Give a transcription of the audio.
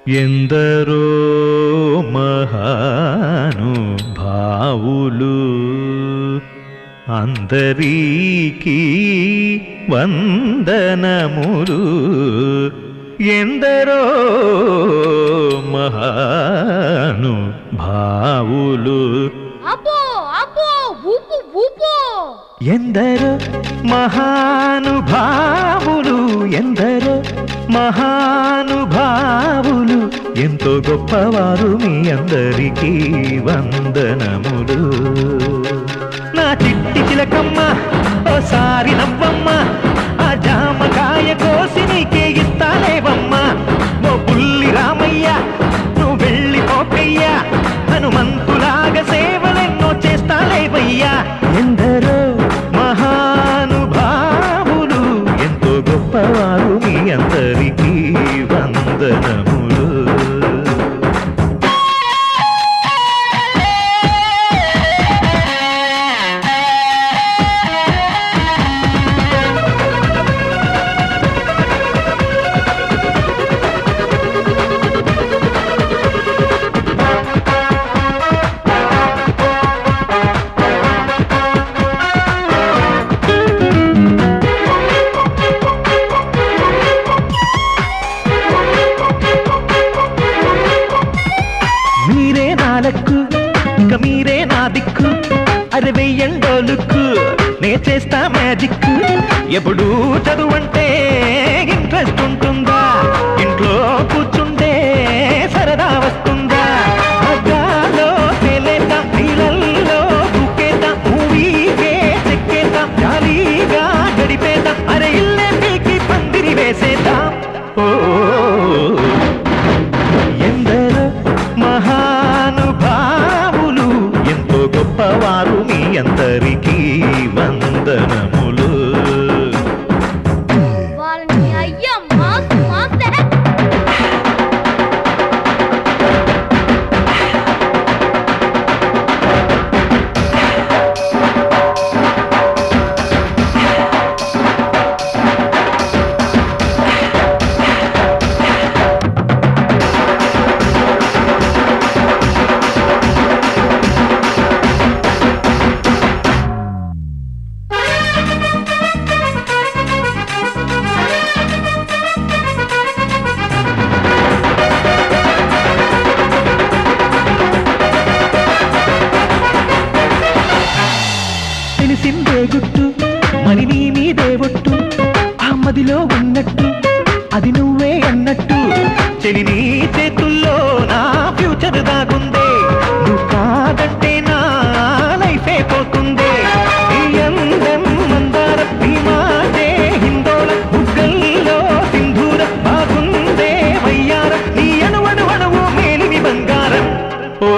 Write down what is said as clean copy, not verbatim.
ఎందరో మహానుభావులు అందరికీ వందనములు. ఎందరో మహానుభావులు ఎందరో మహానుభావులు ఎందరో మహానుభావులు ఎంతో గొప్పవారు మీ అందరికీ వందనములు. నా చిట్టి చిలకమ్మ ఓసారి నవ్వమ్మ, ఆ జామకాయ కోసి నీకే ఇస్తాలేవమ్మ. ఓ పుల్లి రామయ్య నువ్వు వెళ్ళిపోకయ్యా, హనుమంతులాగా సేవలెన్నో చేస్తాలేవయ్యా. ఎందరో మహానుభావులు ఎంతో గొప్పవారు మీ అందరికీ వందనములు. మీరే నాలకు ఇక మీరే నా దిక్కు, అది వెయ్యండోలుక్కు నే చేస్తా మ్యాజిక్. ఎప్పుడు చదువంటే ఇంట్రెస్ట్ ఉంటుందా, ఇంట్లో కూర్చుంటే సరదా వస్తుందా. మగ్గాలో తేలేత నీళ్ళల్లో దూకేత, మూవీకే చెక్కేత, జాలీగా గడిపేత, అరే ఇల్లే పీకి పందిరి వేసేద్దాం. ఓ ఎందరో మహానుభావులు ఎంతో గొప్పవారు మీ అందరికీ వందనములు. తెలిసిందే గుట్టు మరి నీ మీదే ఒట్టు, ఆ మదిలో ఉన్నట్టు అది నువ్వే అన్నట్టు. చెలి నీ చేతుల్లో నా ఫ్యూచర్ దాగుందే, నువ్వు కాదంటే నా లైఫే పోతుందే. ఈ అందం మందారం నీ మాటే హిందోళం, బుగ్గల్లో సింధూరం బాగుందే వయ్యారం, నీ అణువణు అణువు మేలిమి బంగారం. ఓ